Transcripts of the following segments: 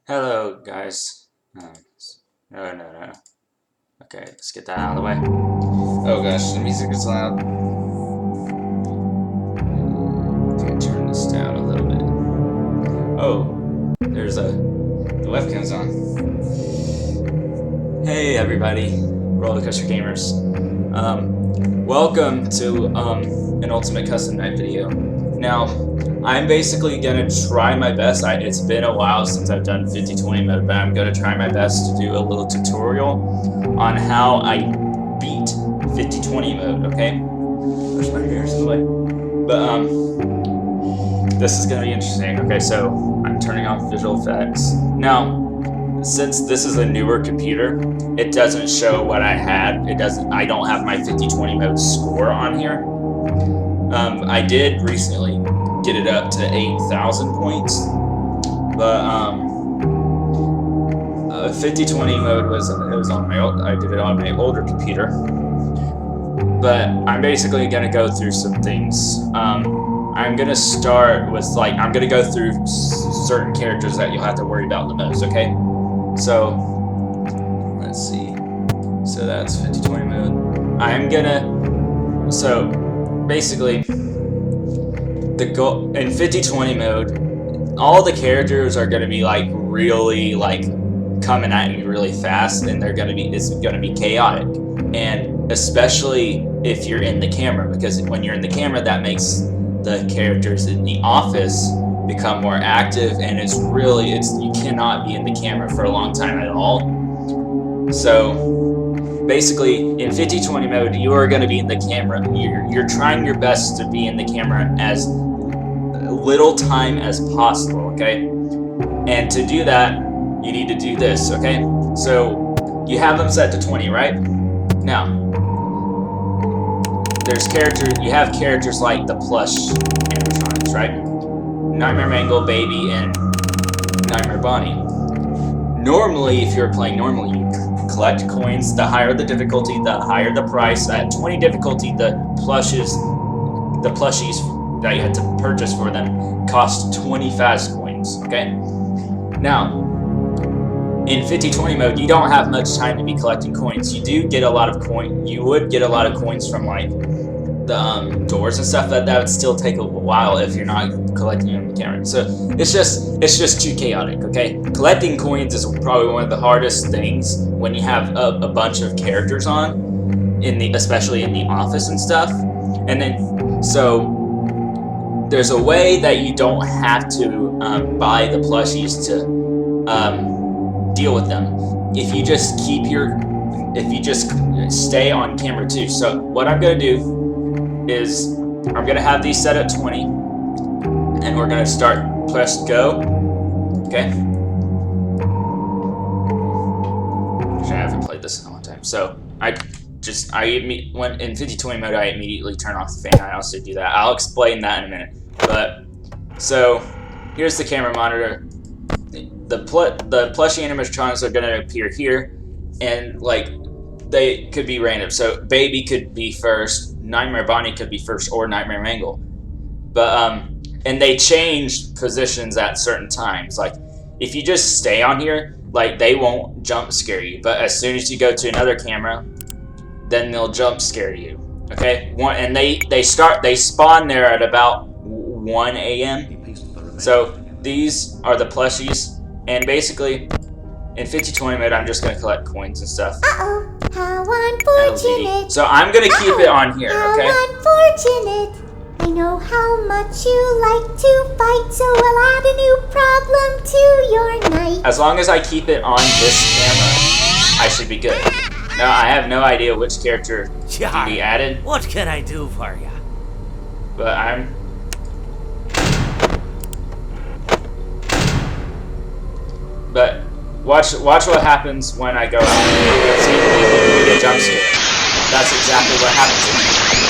Hello, guys. No. Okay, let's get that out of the way. Oh gosh, the music is loud. Okay, turn this down a little bit. Oh, the webcam's on. Hey, everybody, Rollercoaster Gamers. Welcome to an Ultimate Custom Night video. Now, I'm basically gonna try my best. It's been a while since I've done 50-20 mode, but I'm gonna try my best to do a little tutorial on how I beat 50-20 mode. Okay, push my ears away. But this is gonna be interesting. Okay, so I'm turning off visual effects now. Since this is a newer computer, it doesn't show what I had. I don't have my 50-20 mode score on here. I did recently get it up to 8,000 points, but 50-20 mode was on I did it on my older computer. But I'm basically gonna go through some things. I'm gonna start with I'm gonna go through certain characters that you'll have to worry about the most. Okay, so let's see. So that's 50-20 mode. So basically, the goal in 50-20 mode, all the characters are gonna be really coming at you really fast, and it's gonna be chaotic, and especially if you're in the camera, because when you're in the camera, that makes the characters in the office become more active, and you cannot be in the camera for a long time at all. So basically, in 50-20 mode, you are going to be in the camera. You're trying your best to be in the camera as little time as possible, okay? And to do that, you need to do this, okay? So you have them set to 20, right? Now, you have characters like the plush animatronics, right? Nightmare Mangle, Baby, and Nightmare Bonnie. Normally, if you're playing normally, you collect coins. The higher the difficulty, the higher the price. At 20 difficulty, the plushies that you had to purchase for them cost 20 fast coins, okay? Now, in 50-20 mode, you don't have much time to be collecting coins. You do get a lot of coins. You would get a lot of coins from the doors and stuff, but that would still take a while if you're not collecting them in the camera. So it's just too chaotic, okay? Collecting coins is probably one of the hardest things when you have a bunch of characters on, especially in the office and stuff. And then, so there's a way that you don't have to buy the plushies to deal with them. If you just stay on camera too. So what I'm gonna do is I'm gonna have these set at 20, and we're gonna press go. Okay. Actually, I haven't played this in a long time, so went in 50-20 mode. I immediately turn off the fan. I also do that. I'll explain that in a minute. But so here's the camera monitor. The plushie animatronics are gonna appear here, and they could be random. So Baby could be first, Nightmare Bonnie could be first, or Nightmare Mangle. But and they change positions at certain times. Like if you just stay on here, they won't jump scare you. But as soon as you go to another camera, then they'll jump scare you. Okay? And they spawn there at about 1 a.m. So these are the plushies, and basically in 50-20 mode, I'm just gonna collect coins and stuff. Uh-oh, how unfortunate. So I'm gonna keep it on here, okay? How unfortunate. I know how much you like to fight, so I'll add a new problem to your night. As long as I keep it on this camera, I should be good. Now, I have no idea which character can be added. What can I do for you? But watch what happens when I go out. See, you get jump scared. That's exactly what happens.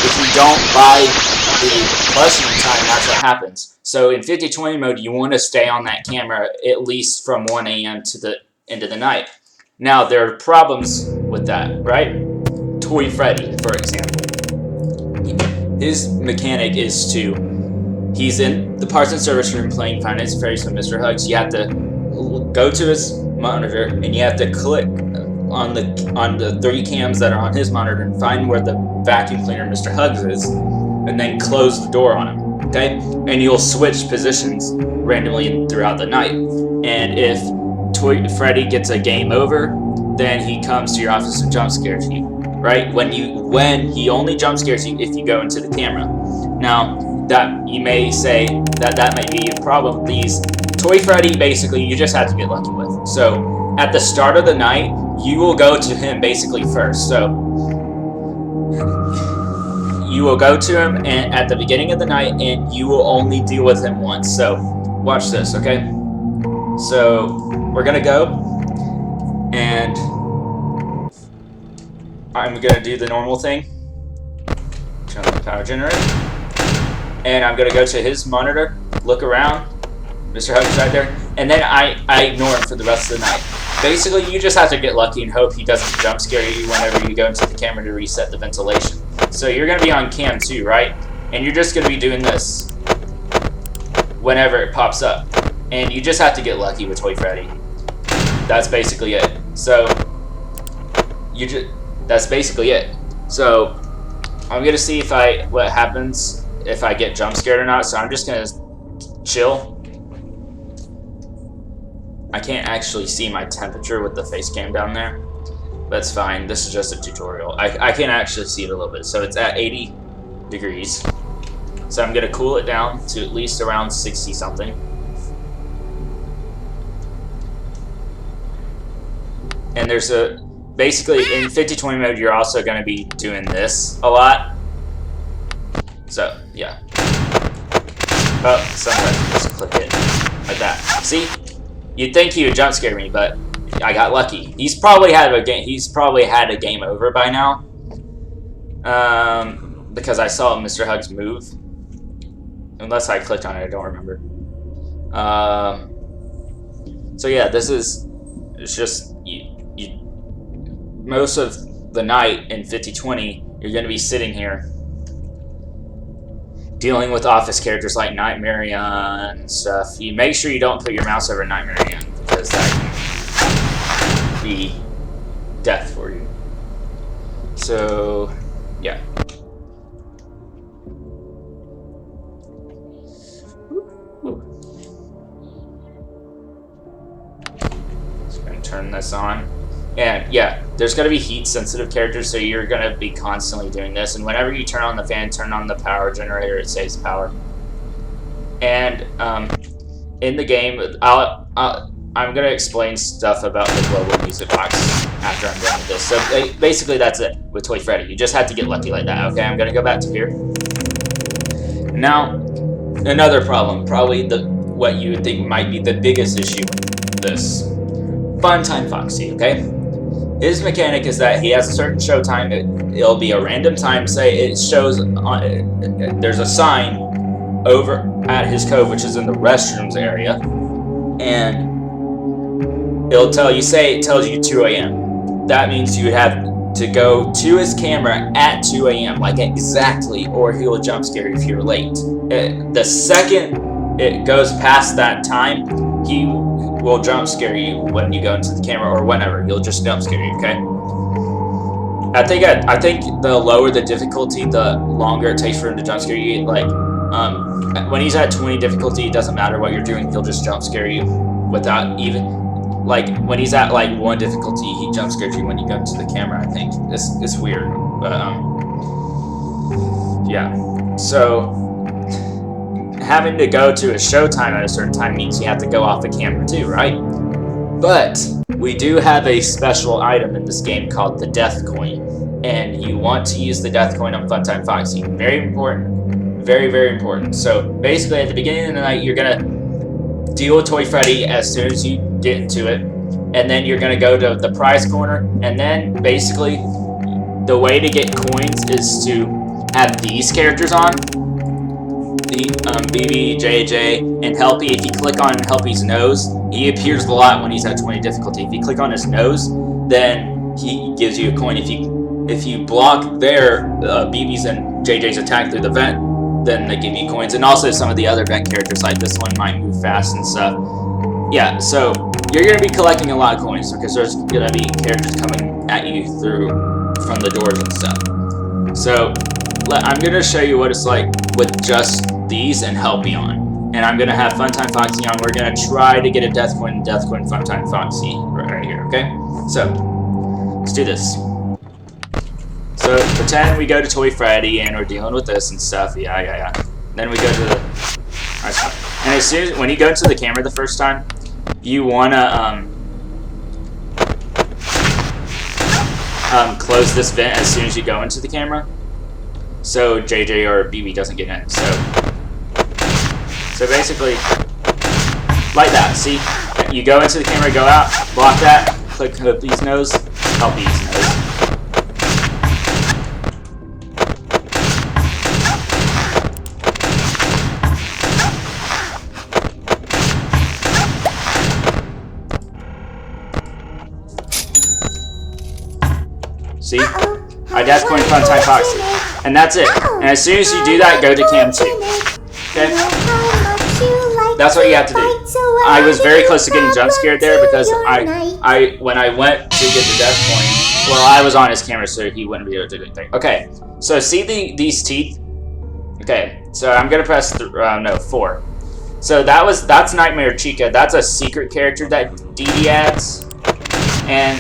If you don't buy the plushie in time, that's what happens. So in 50-20 mode, you want to stay on that camera at least from 1 a.m. to the end of the night. Now, there are problems with that, right? Toy Freddy, for example. His mechanic is he's in the parts and service room playing Five Nights at Freddy's with Mr. Hugs. You have to go to his monitor, and you have to click on the 3 cams that are on his monitor and find where the vacuum cleaner Mr. Hugs is, and then close the door on him. Okay, and you'll switch positions randomly throughout the night. And if Toy Freddy gets a game over, then he comes to your office and jump scares you. Right? When he only jump scares you if you go into the camera. Now that you may say that might be a problem. These Toy Freddy, basically, you just have to get lucky with. So at the start of the night, you will go to him basically first. So you will go to him and at the beginning of the night, and you will only deal with him once. So watch this, okay? So we're gonna go, and I'm gonna do the normal thing. Turn on the power generator, and I'm gonna go to his monitor, look around. Mr. Hug is right there, and then I ignore him for the rest of the night. Basically, you just have to get lucky and hope he doesn't jump scare you whenever you go into the camera to reset the ventilation. So you're going to be on cam 2, right? And you're just going to be doing this whenever it pops up. And you just have to get lucky with Toy Freddy. That's basically it. So that's basically it. So I'm going to see what happens if I get jump scared or not. So I'm just going to chill. I can't actually see my temperature with the face cam down there. That's fine. This is just a tutorial. I can actually see it a little bit. So it's at 80 degrees. So I'm going to cool it down to at least around 60 something. And there's basically in 50-20 mode, you're also going to be doing this a lot. So yeah. Oh, sometimes you just click it like that. See? You'd think he would jump scare me, but I got lucky. He's probably had a game over by now. Because I saw Mr. Hugs move. Unless I clicked on it, I don't remember. So yeah, it's just most of the night in 50-20, you're gonna be sitting here dealing with office characters like Nightmarion and stuff. You make sure you don't put your mouse over Nightmarion, because that can be death for you. So, yeah. Just gonna turn this on. And yeah, there's going to be heat-sensitive characters, so you're going to be constantly doing this. And whenever you turn on the fan, turn on the power generator, it saves power. And in the game, I'm going to explain stuff about the global music box after I'm done with this. So basically, that's it with Toy Freddy. You just have to get lucky like that. Okay, I'm going to go back to here. Now, another problem, probably what you would think might be the biggest issue with this. Funtime Foxy, okay? His mechanic is that he has a certain show time. It'll be a random time. Say it shows there's a sign over at his cove, which is in the restrooms area, and it'll tell you. Say it tells you 2 a.m. That means you would have to go to his camera at 2 a.m. like exactly, or he'll jump scare you if you're late. The second it goes past that time, he will jump scare you when you go into the camera, or whenever. He'll just jump scare you, okay? I think the lower the difficulty, the longer it takes for him to jump scare you. Like, when he's at 20 difficulty, it doesn't matter what you're doing, he'll just jump scare you without even, like, when he's at like 1 difficulty, he jump scares you when you go into the camera. I think it's weird, but yeah. So having to go to a showtime at a certain time means you have to go off the camera too, right? But we do have a special item in this game called the Death Coin, and you want to use the Death Coin on Funtime Foxy. Very important. Very, very important. So basically at the beginning of the night, you're going to deal with Toy Freddy as soon as you get into it, and then you're going to go to the prize corner, and then basically the way to get coins is to have these characters on. BB, JJ, and Helpy. If you click on Helpy's nose, he appears a lot when he's at 20 difficulty. If you click on his nose, then he gives you a coin. If you block their BB's and JJ's attack through the vent, then they give you coins. And also some of the other vent characters, like this one, might move fast and stuff. Yeah, so you're gonna be collecting a lot of coins because there's gonna be characters coming at you from the doors and stuff. So I'm gonna show you what it's like with just these and Helpion. And I'm gonna have Funtime Foxy on. We're gonna try to get a Death Coin Funtime Foxy right here, okay? So, let's do this. So, pretend we go to Toy Freddy and we're dealing with this and stuff. Yeah. Then we go to the... And as soon as, when you go into the camera the first time, you wanna, close this vent as soon as you go into the camera. So JJ or BB doesn't get in. So basically, like that. See, you go into the camera, go out, block that, click Helpy's nose, Helpy's nose. See? I Death Coin Funtime Foxy. And that's it. And as soon as you do that, go to Cam 2. Okay? That's what you have to do. I was very close to getting jump scared there because when I went to get the Death Coin, well, I was on his camera so he wouldn't be able to do anything. Okay, so see these teeth? Okay, so I'm gonna press 4. So that's Nightmare Chica. That's a secret character that DD adds, and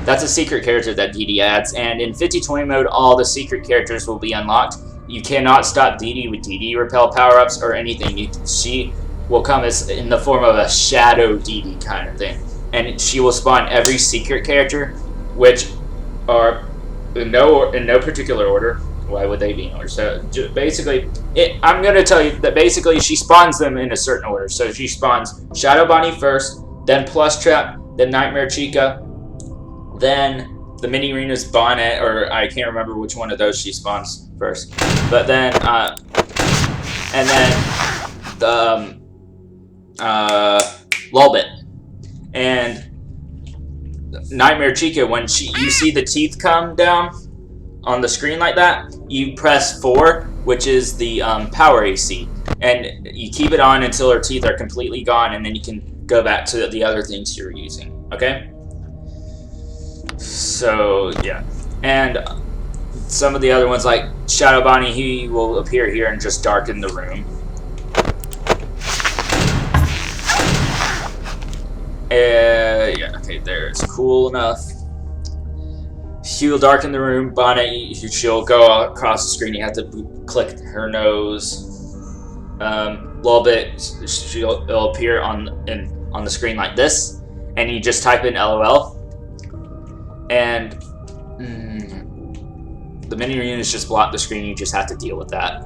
that's a secret character that DD adds. And in 50/20 mode, all the secret characters will be unlocked. You cannot stop DD with DD repel power-ups or anything. She will come as in the form of a shadow DD kind of thing, and she will spawn every secret character, which are in no particular order. Why would they be in order? So basically, I'm going to tell you that basically she spawns them in a certain order. So she spawns Shadow Bonnie first, then Plush Trap, then Nightmare Chica, then the Mini Rena's Bonnet, or I can't remember which one of those she spawns first. But then, and then the Lulbit. And Nightmare Chica, when you see the teeth come down on the screen like that, you press 4, which is the power AC, and you keep it on until her teeth are completely gone, and then you can go back to the other things you're using. Okay? So yeah, and some of the other ones like Shadow Bonnie, he will appear here and just darken the room. Yeah, okay, there, it's cool enough. She will darken the room. Bonnet, she'll go across the screen. You have to click her nose. Lulbit, it'll appear on the screen like this, and you just type in LOL. And the mini units just block the screen. You just have to deal with that.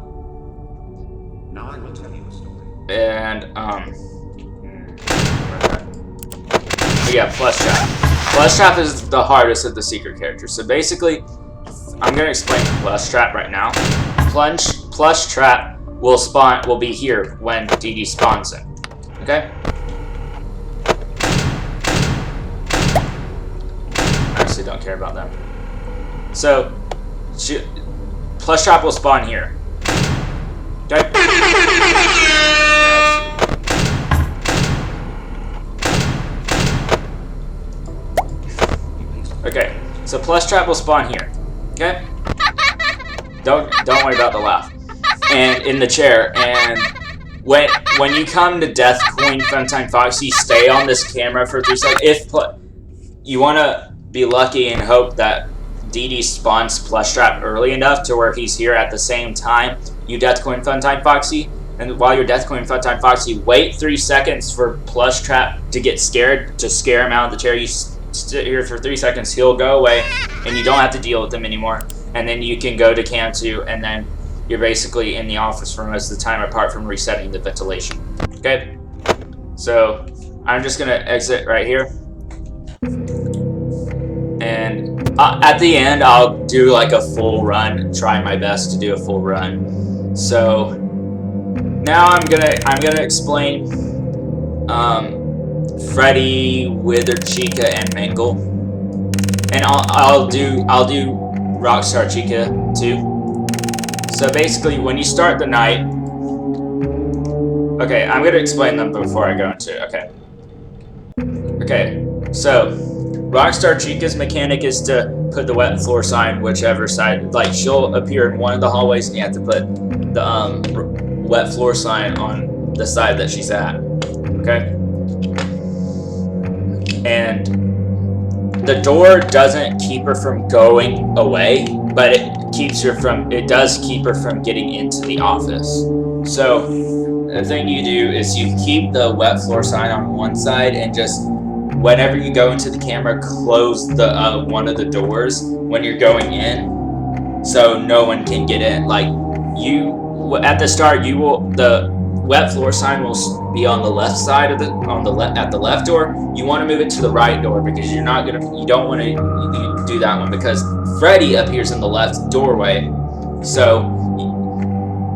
Now I will tell you a story. And yeah, Plush Trap. Plush Trap is the hardest of the secret characters. So basically, I'm gonna explain Plush Trap right now. Plush Trap will be here when DD spawns in. Okay. Don't care about them. So, Plush Trap will spawn here. Okay? Okay, so Plush Trap will spawn here. Okay? Don't worry about the laugh. And in the chair, and when you come to Death Coin Funtime Foxy, stay on this camera for 3 seconds. If you wanna be lucky and hope that DD spawns Plush Trap early enough to where he's here at the same time you Death Coin Funtime Foxy, and while you're Death Coin Funtime Foxy, wait 3 seconds for Plush Trap to get scared, to scare him out of the chair. You sit here for 3 seconds, he'll go away, and you don't have to deal with him anymore. And then you can go to Cam 2, and then you're basically in the office for most of the time, apart from resetting the ventilation. Okay? So, I'm just gonna exit right here. And at the end, I'll do like a full run, try my best to do a full run. So now I'm gonna explain Freddy, Wither, Chica, and Mangle, and I'll do Rockstar Chica too. So basically, when you start the night, okay, I'm gonna explain them before I go into it. Okay, Okay, so Rockstar Chica's mechanic is to put the wet floor sign whichever side. Like, she'll appear in one of the hallways, and you have to put the wet floor sign on the side that she's at. Okay, and the door doesn't keep her from going away, but it does keep her from getting into the office. So the thing you do is you keep the wet floor sign on one side, and just whenever you go into the camera, close the one of the doors when you're going in, so no one can get in. Like, at the start, the wet floor sign will be on the left side of at the left door. You want to move it to the right door because you don't want to do that one, because Freddy appears in the left doorway. So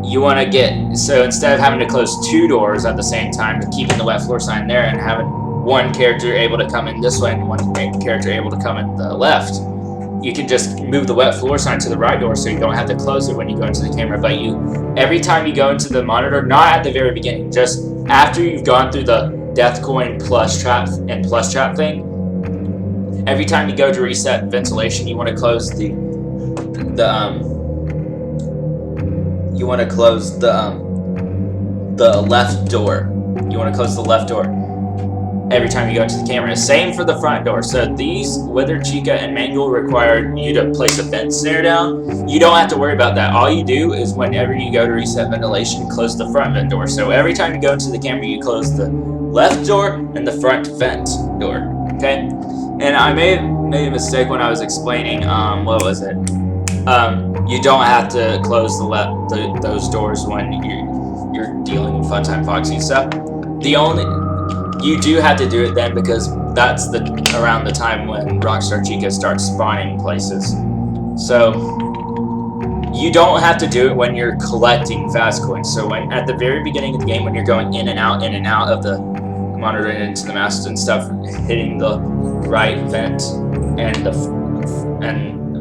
you want to instead of having to close 2 doors at the same time, keeping the wet floor sign there and having one character able to come in this way and one character able to come in the left, you can just move the wet floor sign to the right door, so you don't have to close it when you go into the camera. But every time you go into the monitor, not at the very beginning, just after you've gone through the death coin plus trap thing, every time you go to reset ventilation, you want to close the left door. You want to close the left door every time you go into the camera. Same for the front door. So these, whether Chica and Mangle require you to place a vent snare down, you don't have to worry about that. All you do is whenever you go to reset ventilation, close the front vent door. So every time you go into the camera, you close the left door and the front vent door. Okay? And I made a mistake when I was explaining, what was it? You don't have to close those doors when you're dealing with Funtime Foxy and stuff. You do have to do it then, because that's around the time when Rockstar Chica starts spawning places. So you don't have to do it when you're collecting fast coins. So at the very beginning of the game, when you're going in and out of the monitor and into the mask and stuff, hitting the right vent and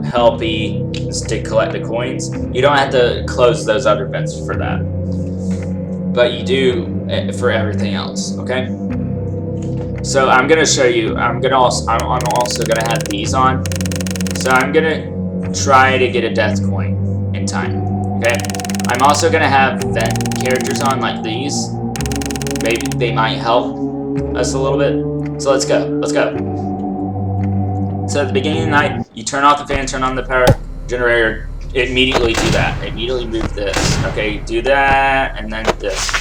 help E to collect the coins, you don't have to close those other vents for that, but you do for everything else. Okay, so I'm gonna show you. I'm also gonna have these on, so I'm gonna try to get a death coin in time. Okay, I'm also gonna have vent characters on like these. Maybe they might help us a little bit. So let's go. So at the beginning of the night, you turn off the fan, turn on the power generator, immediately do that. Immediately move this. Okay, do that, and then this.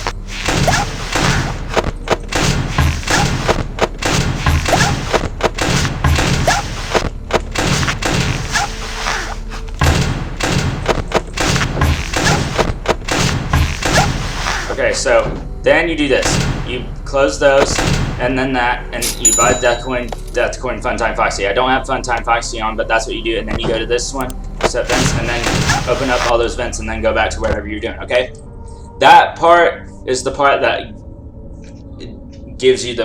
Okay, so then you do this. You close those, and then that, and you buy Death Coin Funtime Foxy. I don't have Funtime Foxy on, but that's what you do, and then you go to this one, set vents, and then open up all those vents, and then go back to whatever you're doing, okay? That part is the part that gives you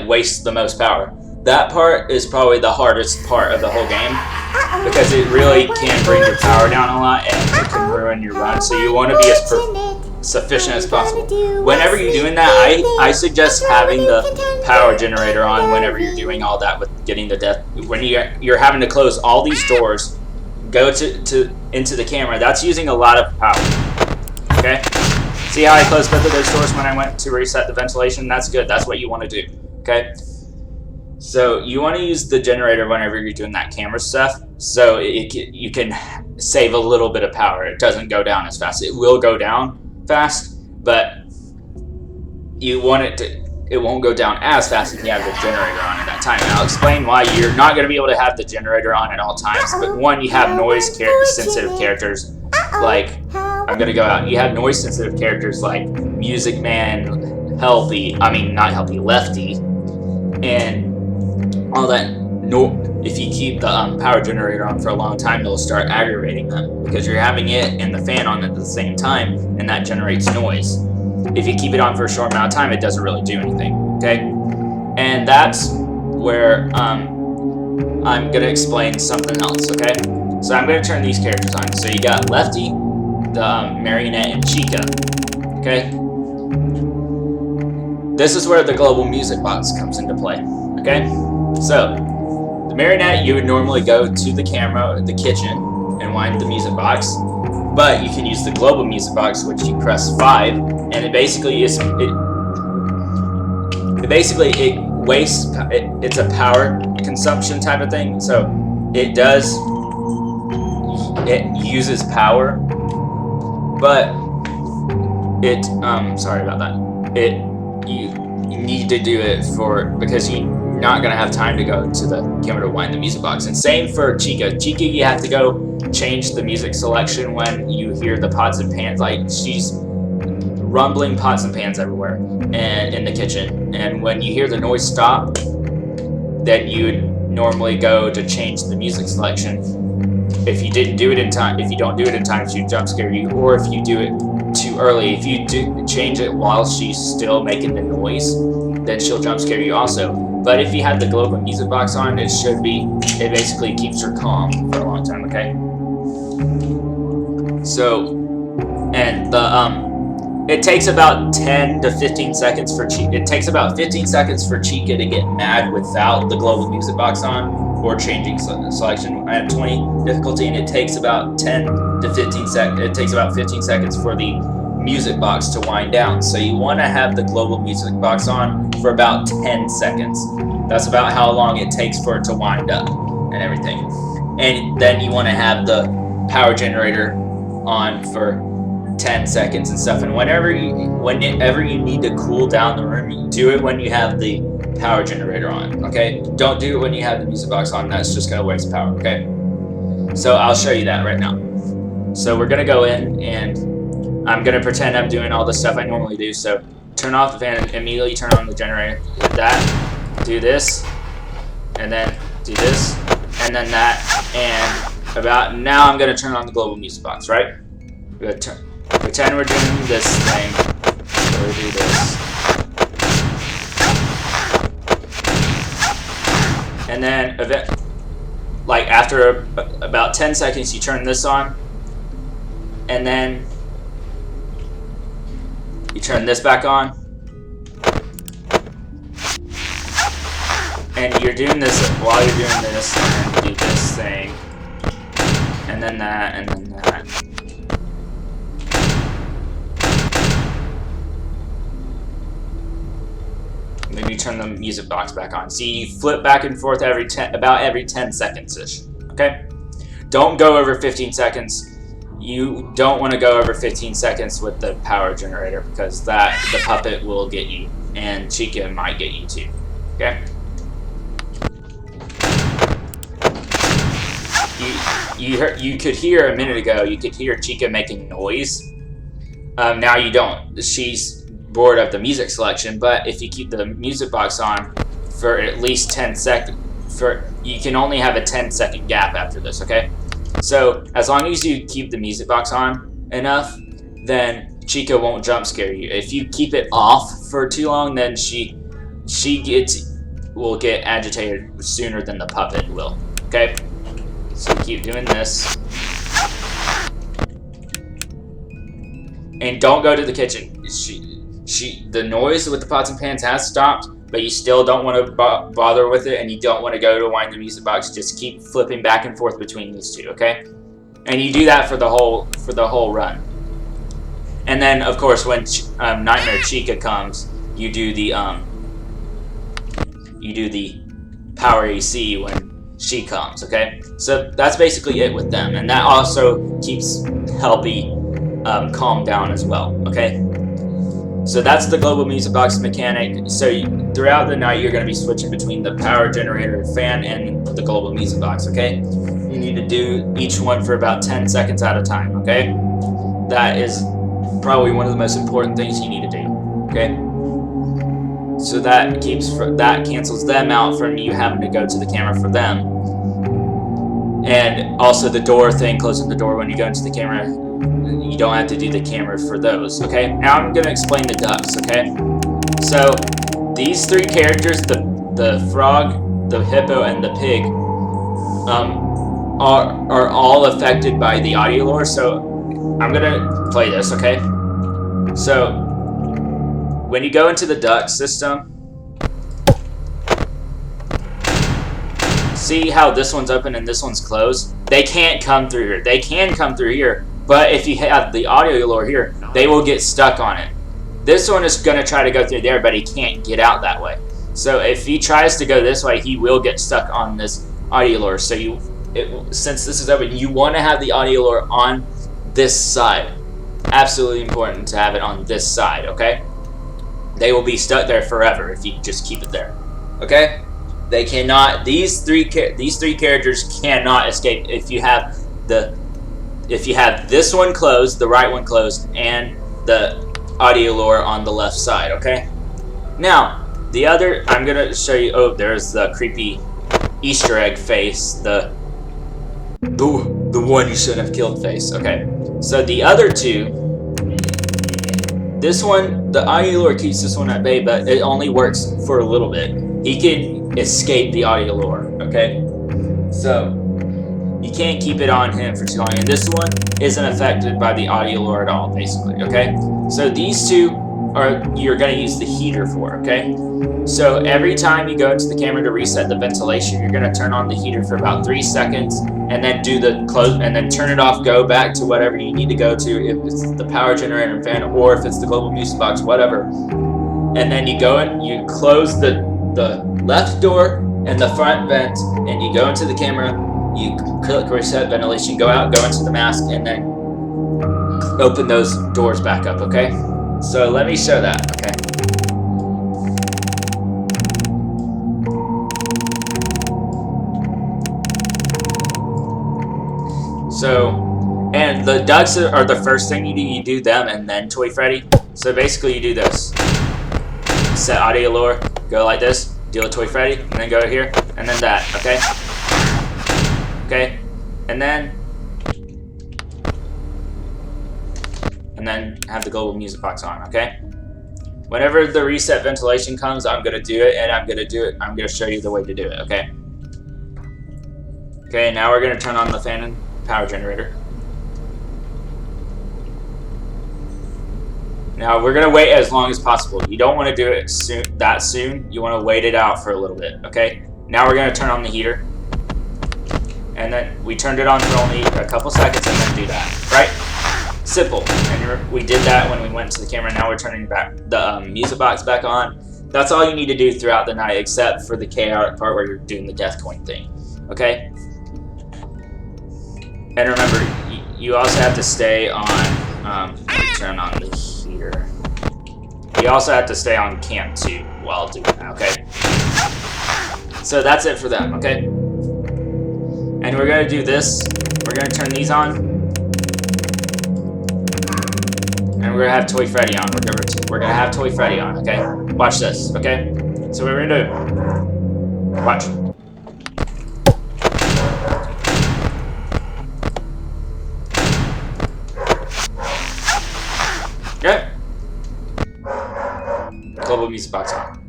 wastes the most power. That part is probably the hardest part of the whole game, because it really can bring your power down a lot, and it can ruin your run, so you want to be as sufficient as possible. Whenever you're doing that, I suggest having the power generator on whenever you're doing all that with getting the death. When you're having to close all these doors, go into the camera, that's using a lot of power. Okay? See how I closed both of those doors when I went to reset the ventilation? That's good. That's what you want to do. Okay? So you want to use the generator whenever you're doing that camera stuff, so you can save a little bit of power. It doesn't go down as fast. It will go down fast, but it won't go down as fast if you have the generator on at that time. And I'll explain why you're not going to be able to have the generator on at all times. But one, you have noise sensitive characters like, I'm going to go out. You have noise sensitive characters like Music Man, Lefty, and all that. If you keep the power generator on for a long time, it'll start aggravating them, because you're having it and the fan on at the same time, and that generates noise. If you keep it on for a short amount of time, it doesn't really do anything. Okay, and that's where I'm gonna explain something else. Okay, so I'm gonna turn these characters on. So you got Lefty, the Marionette, and Chica. Okay, this is where the global music box comes into play. Okay? So, the marionette, you would normally go to the camera, the kitchen, and wind the music box. But you can use the global music box, which you press 5, and it basically is it wastes. It's a power consumption type of thing. So it uses power, but it sorry about that. You need to do it because you're not gonna have time to go to the camera to wind the music box. And same for Chica. Chica, you have to go change the music selection when you hear the pots and pans. Like, she's rumbling pots and pans everywhere and in the kitchen. And when you hear the noise stop, then you would normally go to change the music selection. If you didn't do it in time, if you don't do it in time, she'll jump scare you. Or if you do it too early, if you do change it while she's still making the noise, then she'll jump scare you also. But if you have the global music box on, it basically keeps her calm for a long time, okay? So, and it takes about 10 to 15 seconds for Chica. It takes about 15 seconds for Chica to get mad without the global music box on or changing selection. I have 20 difficulty, and it takes about 10 to 15 seconds. It takes about 15 seconds for the music box to wind down. So you want to have the global music box on for about 10 seconds. That's about how long it takes for it to wind up and everything. And then you want to have the power generator on for 10 seconds and stuff. And whenever you need to cool down the room, you do it when you have the power generator on, okay? Don't do it when you have the music box on. That's just going to waste power, okay? So I'll show you that right now. So we're going to go in, and I'm going to pretend I'm doing all the stuff I normally do. So turn off the fan and immediately turn on the generator. Hit that, do this, and then do this, and then that, and about now I'm going to turn on the global music box, right? We're going to pretend we're doing this thing. So we do this. And then, like after about 10 seconds, you turn this on. And then you turn this back on. And you're doing this while you're doing this, and then you do this thing. And then that, and then that. Then you turn the music box back on. See, you flip back and forth about every 10 seconds-ish, okay? Don't go over 15 seconds. You don't want to go over 15 seconds with the power generator, because the puppet will get you, and Chica might get you too, okay? You could hear a minute ago, you could hear Chica making noise. Now you don't. She's bored of the music selection, but if you keep the music box on for at least 10 seconds, you can only have a 10-second gap after this, okay? So as long as you keep the music box on enough, then Chica won't jump scare you. If you keep it off for too long, then she will get agitated sooner than the puppet will, okay? So keep doing this. And don't go to the kitchen. The noise with the pots and pans has stopped, but you still don't want to bother with it, and you don't want to go to wind the music box. Just keep flipping back and forth between these two, okay? And you do that for the whole run. And then, of course, when Nightmare Chica comes, you do the power AC when she comes, okay? So that's basically it with them, and that also keeps Helpy calm down as well, okay? So that's the global music box mechanic. So throughout the night, you're going to be switching between the power generator, fan, and the global music box, okay? You need to do each one for about 10 seconds at a time, okay? That is probably one of the most important things you need to do, okay? So that cancels them out from you having to go to the camera for them. And also the door thing, closing the door when you go into the camera, you don't have to do the camera for those, okay? Now I'm going to explain the ducks, okay? So these three characters, the frog, the hippo, and the pig, are all affected by the audio lore. So I'm going to play this, okay? So when you go into the duck system, See how this one's open and this one's closed? They can't come through here. They can come through here, but if you have the audio lure here, they will get stuck on it. This one is going to try to go through there, but he can't get out that way. So if he tries to go this way, he will get stuck on this audio lure. So since this is open, you want to have the audio lure on this side. Absolutely important to have it on this side, okay? They will be stuck there forever if you just keep it there, okay? They cannot. These three characters cannot escape if you have this one closed, the right one closed, and the audio lure on the left side. Okay. Now the other, I'm gonna show you. Oh, there's the creepy Easter egg face. The one you shouldn't have killed face. Okay. So the other two. This one, the audio lure keeps this one at bay, but it only works for a little bit. He can escape the audio lure, okay? So, you can't keep it on him for too long. And this one isn't affected by the audio lure at all, basically, okay? So these two you're gonna use the heater for, okay? So every time you go into the camera to reset the ventilation, you're gonna turn on the heater for about 3 seconds, and then do the close, and then turn it off, go back to whatever you need to go to, if it's the power generator and fan, or if it's the global music box, whatever. And then you go in, you close the left door and the front vent, and you go into the camera, you click reset ventilation, go out, go into the mask, and then open those doors back up, okay? So let me show that, okay? So, and the ducks are the first thing you do. You do them and then Toy Freddy. So basically you do this. Set audio lure, go like this, deal with Toy Freddy, and then go here, and then that, okay? Okay? And then have the global music box on, okay? Whenever the reset ventilation comes, I'm gonna do it, and I'm gonna show you the way to do it, okay? Okay, now we're gonna turn on the fan and power generator. Now we're gonna wait as long as possible. You don't want to do it that soon. You want to wait it out for a little bit, okay? Now we're gonna turn on the heater, and then we turned it on for only a couple seconds, and then do that, right? Simple. And we did that when we went to the camera. Now we're turning back the music box back on. That's all you need to do throughout the night, except for the chaotic part where you're doing the death coin thing, okay? And remember, you also have to stay on. Turn on the heater. You also have to stay on cam 2 while doing that, okay? So that's it for them, okay? And we're gonna do this. We're gonna turn these on. And we're gonna have Toy Freddy on. We're gonna have Toy Freddy on, okay? Watch this, okay? So what we're gonna do. Watch. Okay. Global music box on.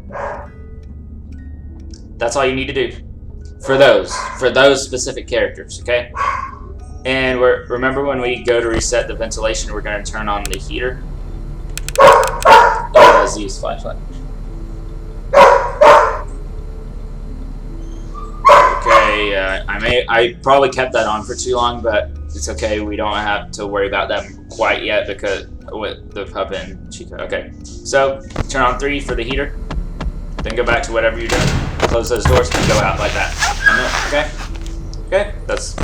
That's all you need to do for those specific characters, okay? And remember when we go to reset the ventilation, we're going to turn on the heater. Oh, let's use flashlight. Okay, I probably kept that on for too long, but it's okay. We don't have to worry about that quite yet because with the pup and Chica. Okay, so turn on 3 for the heater, then go back to whatever you're doing. Close those doors and go out like that. Okay, okay, that's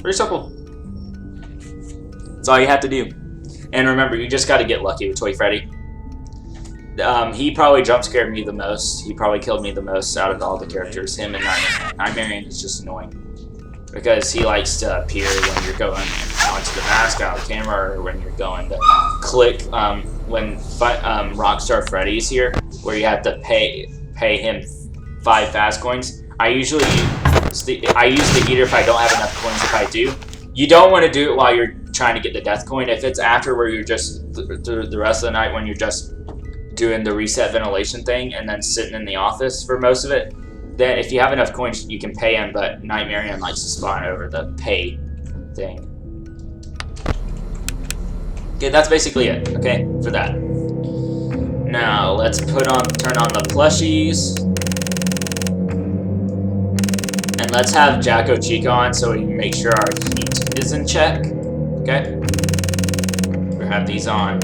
pretty simple. That's all you have to do. And remember, you just got to get lucky with Toy Freddy. He probably jump scared me the most. He probably killed me the most out of all the characters. Him and Nightmare is just annoying because he likes to appear when you're going onto the mask out of the camera, or when you're going to click when Rockstar Freddy's here, where you have to pay him 5 fast coins. I usually use the heater if I don't have enough coins. If I do, you don't want to do it while you're trying to get the death coin. If it's after, where you're just through the rest of the night when you're just doing the reset ventilation thing and then sitting in the office for most of it, then if you have enough coins, you can pay him. But Nightmare likes to spawn over the pay thing. Okay, that's basically it. Okay, for that. Now let's turn on the plushies. And let's have Jacko Chico on so we can make sure our heat is in check. Okay? We'll have these on.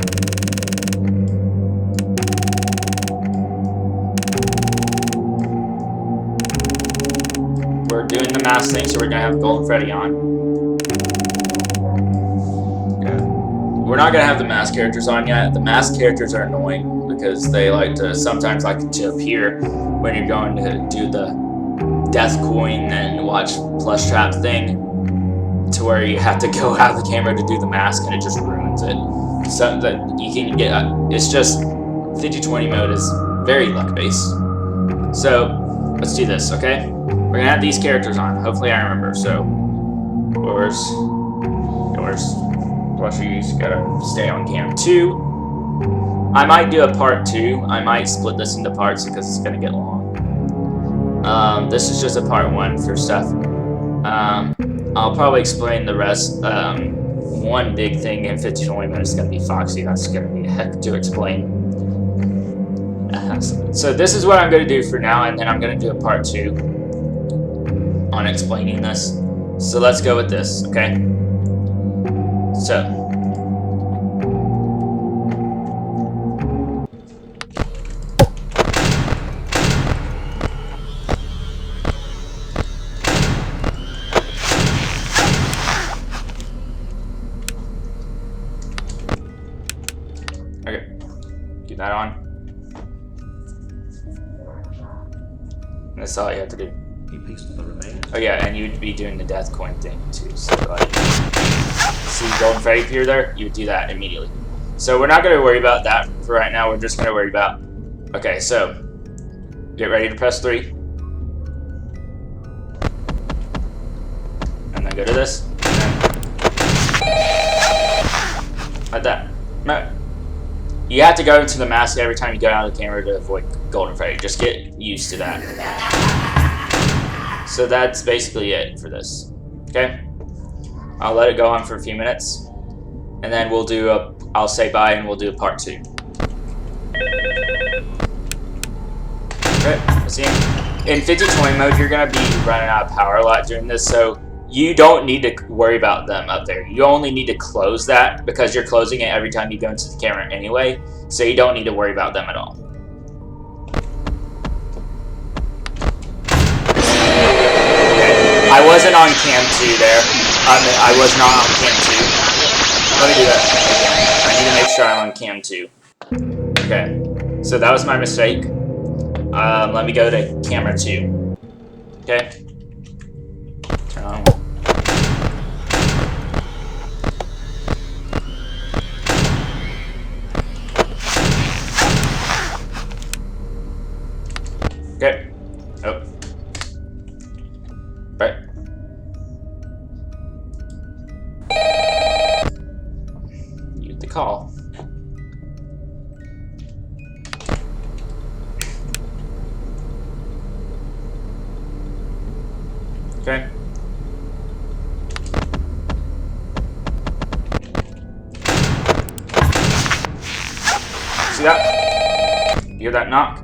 We're doing the mask thing, so we're gonna have Golden Freddy on. Okay. We're not gonna have the mask characters on yet. The mask characters are annoying because they sometimes like to appear when you're going to do the death coin and watch plush trap thing, to where you have to go out of the camera to do the mask and it just ruins it. So that you can get, it's just 50-20 mode is very luck based. So let's do this, okay? We're gonna have these characters on. Hopefully I remember. So where's Flusher? You just gotta stay on cam 2. I might do a part 2. I might split this into parts because it's gonna get long. This is just a part 1 for stuff. I'll probably explain the rest. One big thing in 50-20 minutes is going to be Foxy. That's going to be a heck to explain. So this is what I'm going to do for now, and then I'm going to do a part 2 on explaining this. So let's go with this, okay? So. Okay, keep that on. That's all you have to do. He pieced the remains. Oh yeah, and you'd be doing the death coin thing too. So see Golden Freddy appear there? You would do that immediately. So we're not going to worry about that for right now. We're just going to worry about. Okay, so get ready to press 3, and then go to this, and then like that. No. You have to go into the mask every time you go out of the camera to avoid Golden Freddy. Just get used to that. So that's basically it for this. Okay? I'll let it go on for a few minutes. And then we'll do I'll say bye and we'll do a part 2. Okay, let's see. In 50-20 mode, you're going to be running out of power a lot during this, so you don't need to worry about them up there. You only need to close that because you're closing it every time you go into the camera anyway, so you don't need to worry about them at all. Okay. I wasn't on cam 2 there. I was not on cam 2. Let me do that again. I need to make sure I'm on cam 2. Okay, so that was my mistake. Let me go to camera 2. Okay. Turn on. Okay. Oh. Right. Mute the call. Okay. See that? You hear that knock?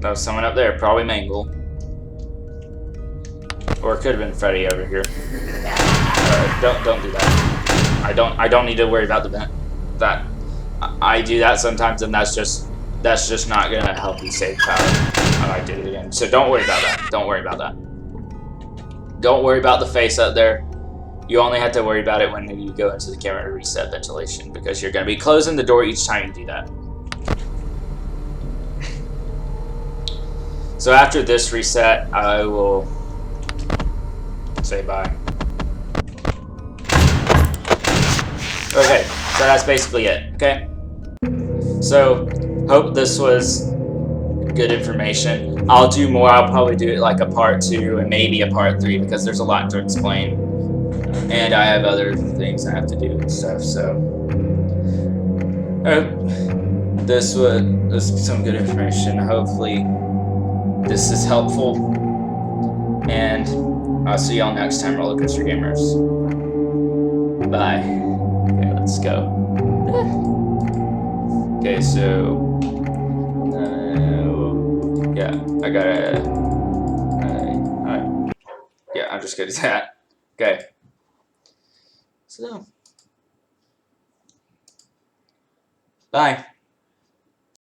That was someone up there, probably Mangle. Or it could have been Freddy over here. Don't do that. I don't need to worry about that. I do that sometimes, and that's just not gonna help you save power. I did it again. So don't worry about that. Don't worry about that. Don't worry about the face up there. You only have to worry about it when you go into the camera to reset ventilation, because you're going to be closing the door each time you do that. So after this reset, I will say bye. Okay, so that's basically it, okay? So, hope this was good information. I'll do more. I'll probably do it like a part 2 and maybe a part 3 because there's a lot to explain. And I have other things I have to do and stuff, so this was some good information. Hopefully this is helpful, and I'll see y'all next time, Roller Coaster Gamers. Bye. Okay, let's go. Okay, so yeah, I gotta just gonna do that. Okay. So. Bye.